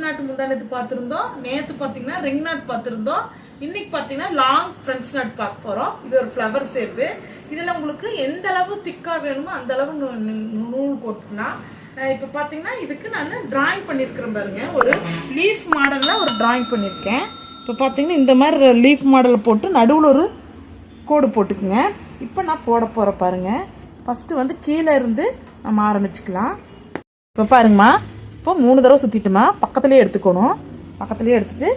Not முந்தானத்து பார்த்துருந்தோம். நேற்று பார்த்தீங்கன்னா ரிங் நாட் பார்த்துருந்தோம். இன்னைக்கு பார்த்தீங்கன்னா லாங் ஃப்ரெண்ட்ஸ் நாட் பார்க்க போகிறோம். இது ஒரு ஃப்ளவர் ஷேப்பு. இதில் உங்களுக்கு எந்த அளவு திக்காக வேணுமோ அந்த அளவு நூல் கொடுத்துக்கலாம். இப்போ பார்த்தீங்கன்னா இதுக்கு நான் டிராயிங் பண்ணியிருக்கிறேன் பாருங்க. ஒரு லீஃப் மாடலில் ஒரு டிராயிங் பண்ணியிருக்கேன். இப்போ பார்த்தீங்கன்னா இந்த மாதிரி லீஃப் மாடலை போட்டு நடுவில் ஒரு கோடு போட்டுக்குங்க. இப்போ நான் போட போகிறேன் பாருங்கள். ஃபஸ்ட்டு வந்து கீழே இருந்து நம்ம ஆரம்பிச்சுக்கலாம். இப்போ பாருங்கம்மா, இப்போ 3 தடவை சுற்றிட்டுமா பக்கத்துலேயே எடுத்துக்கணும். பக்கத்துலேயே எடுத்துட்டு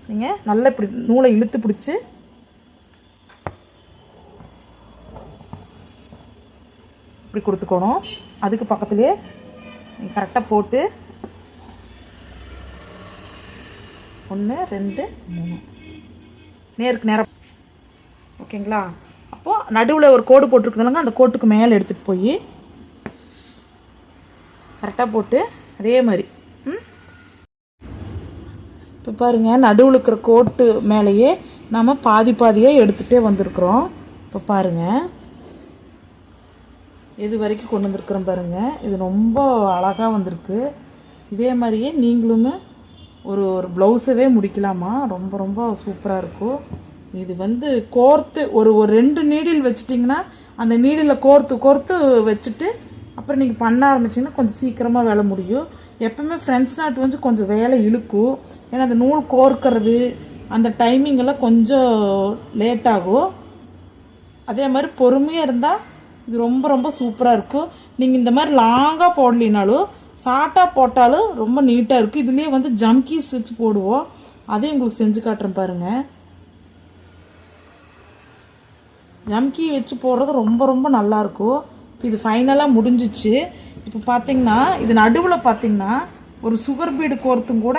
நீங்கள் நல்லா இப்படி நூலை இழுத்து பிடிச்சி இப்படி கொடுத்துக்கணும். அதுக்கு பக்கத்துலேயே நீங்கள் கரெக்டாக போட்டு 1 2 3 நேருக்கு நேரம். ஓகேங்களா? அப்போது நடுவில் ஒரு கோடு போட்டிருக்குதுலங்க, அந்த கோட்டுக்கு மேலே எடுத்துகிட்டு போய் கரெக்டாக போட்டு அதே மாதிரி இப்போ பாருங்கள், நடுவில் இருக்கிற கோட்டு மேலேயே நம்ம பாதி பாதியாக எடுத்துகிட்டே வந்திருக்கிறோம். இப்போ பாருங்கள் எது வரைக்கும் கொண்டு வந்திருக்கிறோம் பாருங்கள். இது ரொம்ப அழகாக வந்திருக்கு. இதே மாதிரியே நீங்களுமே ஒரு ப்ளவுஸவே முடிக்கலாமா. ரொம்ப ரொம்ப சூப்பராக இருக்கும். இது வந்து கோர்த்து ஒரு 2 நீடில் வச்சிட்டிங்கன்னா அந்த நீடில் கோர்த்து வச்சுட்டு அப்புறம் நீங்கள் பண்ண ஆரம்பிச்சிங்கன்னா கொஞ்சம் சீக்கிரமாக வேலை முடியும். எப்பவுமே ஃப்ரெண்ட்ஸ் நாட் வந்து கொஞ்சம் வேலை இழுக்கும். ஏன்னா அந்த நூல் கோர்க்கிறது அந்த டைமிங்கெல்லாம் கொஞ்சம் லேட் ஆகும். அதே மாதிரி பொறுமையாக இருந்தால் இது ரொம்ப ரொம்ப சூப்பராக இருக்கும். நீங்கள் இந்த மாதிரி லாங்காக போடலினாலும் ஷார்ட்டாக போட்டாலும் ரொம்ப நீட்டாக இருக்கும். இதுலேயே வந்து ஜம்கீஸ் வச்சு போடுவோம். அதையும் உங்களுக்கு செஞ்சு காட்டுறேன் பாருங்கள். ஜம்கி வச்சு போடுறது ரொம்ப ரொம்ப நல்லாயிருக்கும். இப்போ இது ஃபைனலாக முடிஞ்சிச்சு. இப்போ பார்த்தீங்கன்னா இது நடுவில் பார்த்தீங்கன்னா ஒரு சுகர் பீடு கோர்த்தும் கூட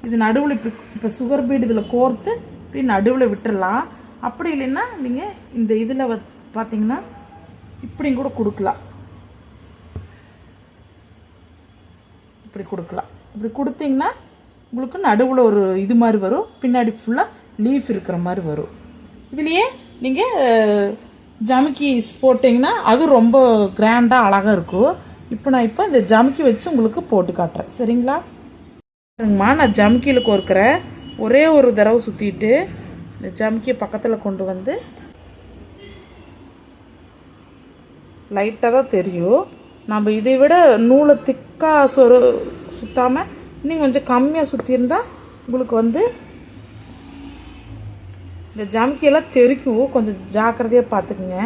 இது நடுவில் இப்போ சுகர் பீடு இதில் கோர்த்து இப்படி நடுவில் விட்டுடலாம். அப்படி இல்லைன்னா நீங்கள் இந்த இதில் பார்த்தீங்கன்னா இப்படியும் கூட கொடுக்கலாம். இப்படி கொடுக்கலாம். இப்படி கொடுத்தீங்கன்னா உங்களுக்கு நடுவில் ஒரு இது மாதிரி வரும். பின்னாடி ஃபுல்லாக லீஃப் இருக்கிற மாதிரி வரும். இதுலேயே நீங்கள் ஜமுக்கி போட்டிங்கன்னா அது ரொம்ப கிராண்டாக அழகாக இருக்கும். நான் இந்த ஜமுக்கி வச்சு உங்களுக்கு போட்டு காட்டுறேன். சரிங்களா? சரிங்கம்மா, நான் ஜமுக்கியில் கோர்க்கிறேன். ஒரே ஒரு தடவை சுற்றிட்டு இந்த ஜமுக்கியை பக்கத்தில் கொண்டு வந்து லைட்டாக தான் தெரியும். நம்ம இதை விட நூலை திக்காக சுற்றாமல் இன்னும் கொஞ்சம் கம்மியாக சுற்றியிருந்தால் உங்களுக்கு வந்து இந்த ஜமுக்கியெல்லாம் தெறிக்கும். கொஞ்சம் ஜாக்கிரதையாக பார்த்துக்குங்க.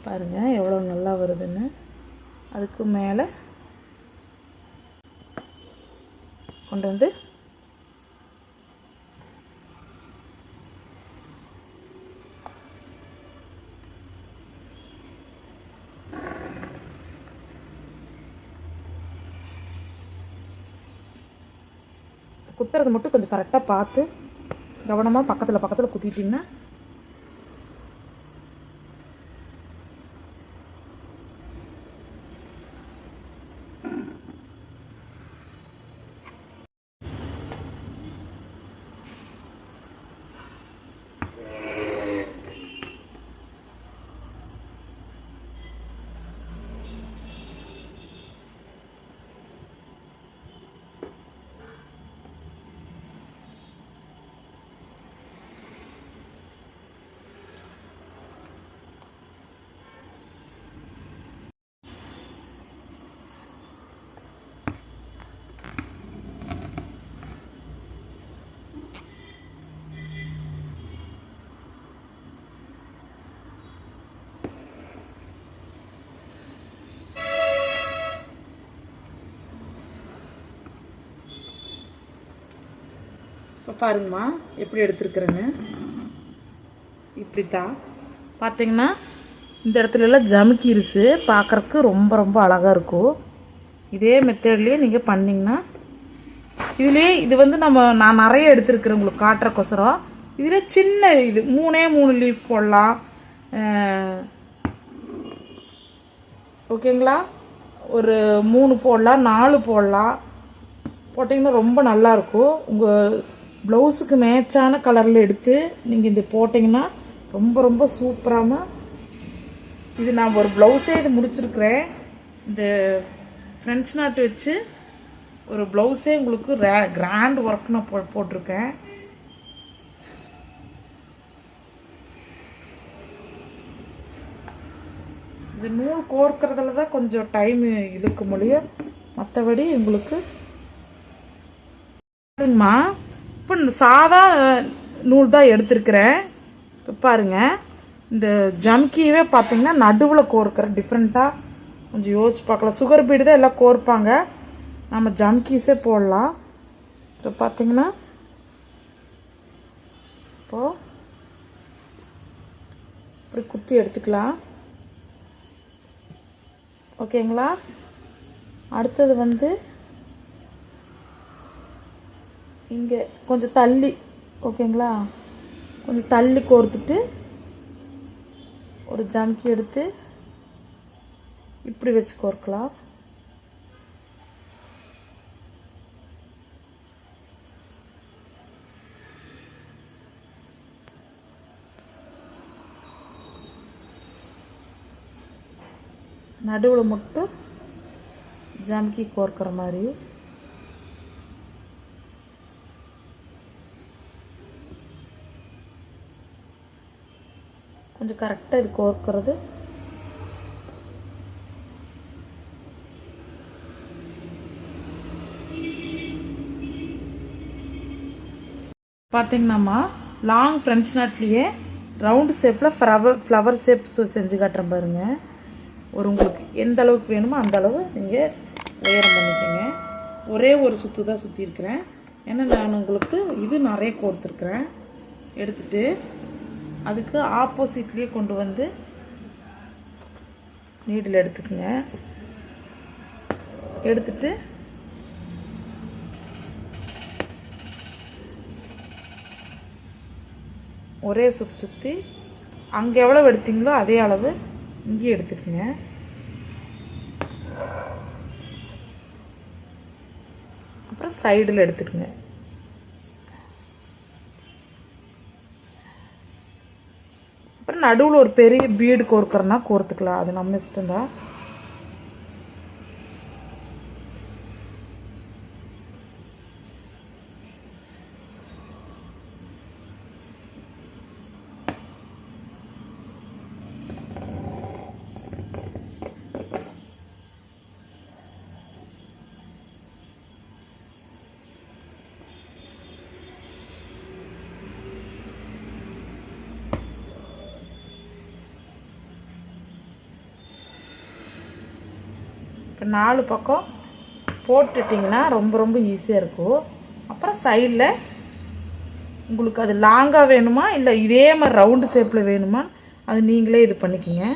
பாருங்கள் எவ்வளோ நல்லா வருதுன்னு. அதுக்கு மேலே கொண்டு வந்து குத்துறது மட்டும் கொஞ்சம் கரெக்டாக பார்த்து கவனமாக பக்கத்தில் குத்திட்டிங்கன்னா இப்போ பாருங்கம்மா எப்படி எடுத்துருக்குறேன்னு. இப்படி தான் பார்த்தீங்கன்னா இந்த இடத்துலலாம் ஜமுக்கி இருசு பார்க்குறக்கு ரொம்ப ரொம்ப அழகாக இருக்கும். இதே மெத்தட்லேயே நீங்கள் பண்ணிங்கன்னா இதுலேயே இது வந்து நான் நிறைய எடுத்துருக்குறேன் உங்களுக்கு காட்டுறக்கொசரம். இதில் சின்ன இது 3 லீஃப் போடலாம். ஓகேங்களா? ஒரு 3 போடலாம், 4 போடலாம். போட்டிங்கன்னா ரொம்ப நல்லாயிருக்கும். உங்கள் ப்ளவுஸுக்கு மேட்சான கலரில் எடுத்து நீங்கள் இது போட்டிங்கன்னா ரொம்ப ரொம்ப சூப்பராக. இது நான் ஒரு ப்ளவுஸே இது முடிச்சிருக்கிறேன். இந்த ஃப்ரெஞ்ச் நாட்டு வச்சு ஒரு ப்ளவுஸே உங்களுக்கு கிராண்ட் ஒர்க் நான் போட்டிருக்கேன். இது நூல் கோர்க்கறதுல தான் கொஞ்சம் டைம் இழுக்க முடியும். மற்றபடி உங்களுக்கு இப்போ சாதா நூல் தான் எடுத்துருக்கிறேன். இப்போ பாருங்கள், இந்த ஜம்கியவே பார்த்தீங்கன்னா நடுவில் கோர்க்கிற டிஃப்ரெண்ட்டாக கொஞ்சம் யோசிச்சு பார்க்கலாம். சுகர் பீடு தான் எல்லாம் கோர்ப்பாங்க, நம்ம ஜம்கீஸே போடலாம். இப்போ பார்த்தீங்கன்னா இப்போது இப்படி குத்தி எடுத்துக்கலாம். ஓகேங்களா? அடுத்தது வந்து இங்கே கொஞ்சம் தள்ளி, ஓகேங்களா, கொஞ்சம் தள்ளி கோர்த்துட்டு ஒரு ஜம்கி எடுத்து இப்படி வச்சு கோர்க்கலாம். நடுவில் மட்டும் ஜம்கி கோர்க்கிற மாதிரி. கொஞ்சம் கரெக்டாக இது கோர்க்கிறது. பார்த்தீங்கன்னாம்மா, லாங் ஃப்ரெஞ்ச் நாட்லேயே ரவுண்டு ஷேப்பில் ஃப்ளவர் ஷேப் செஞ்சு காட்டுறேன் பாருங்கள். ஒரு உங்களுக்கு எந்த அளவுக்கு வேணுமோ அந்த அளவு நீங்கள் உயரம் பண்ணிக்கோங்க. ஒரே ஒரு சுற்று தான் சுற்றிருக்கிறேன், ஏன்னா நான் உங்களுக்கு இது நிறைய கோர்த்துருக்குறேன். எடுத்துட்டு அதுக்கு ஆப்போசிட்லேயே கொண்டு வந்து நீடில் எடுத்துக்கோங்க. எடுத்துட்டு ஒரே சுற்றி அங்கே எவ்வளோ எடுத்தீங்களோ அதே அளவு இங்கே எடுத்துக்கோங்க. அப்புறம் சைடில் எடுத்துக்கோங்க. அப்புறம் நடுவில் ஒரு பெரிய பீடு கோர்க்கறனா கோர்த்துக்கலாம், அது நம்ம இஷ்டம்தான். இப்போ 4 பக்கம் போட்டுட்டிங்கன்னா ரொம்ப ரொம்ப ஈஸியாக இருக்கும். அப்புறம் சைடில் உங்களுக்கு அது லாங்காக வேணுமா இல்லை இதே மாதிரி ரவுண்டு ஷேப்பில் வேணுமா அது நீங்களே இது பண்ணிக்கோங்க.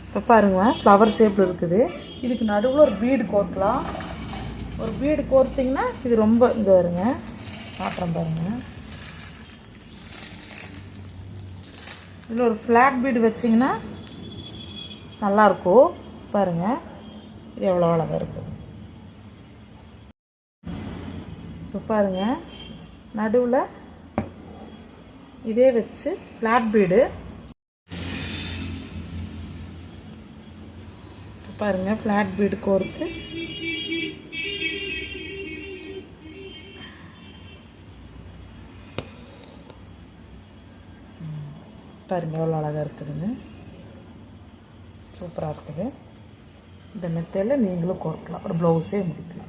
இப்போ பாருங்கள், ஃப்ளவர் ஷேப்பில் இருக்குது. இதுக்கு நடுவில் ஒரு பீடு கோர்க்கலாம். ஒரு பீடு கோர்த்திங்கன்னா இது ரொம்ப இங்கே வருங்க, மாற்றம் பாருங்கள். இதில் ஒரு ஃப்ளாட் பீடு வச்சிங்கன்னா நல்லாயிருக்கும். பாருங்கள், இது எவ்வளோ அழகாக இருக்குது. இப்போ பாருங்கள், நடுவில் இதே வச்சு ஃப்ளாட் பீடு பாருங்கள், ஃப்ளாட் பீடு கோர்த்து பாருங்கள் எவ்வளோ அழகாக இருக்குதுன்னு, சூப்பராக இருக்குது. இந்த மெத்தடில் நீங்களும் கோர்க்கலாம், ஒரு ப்ளவுஸே முடிக்கலாம்.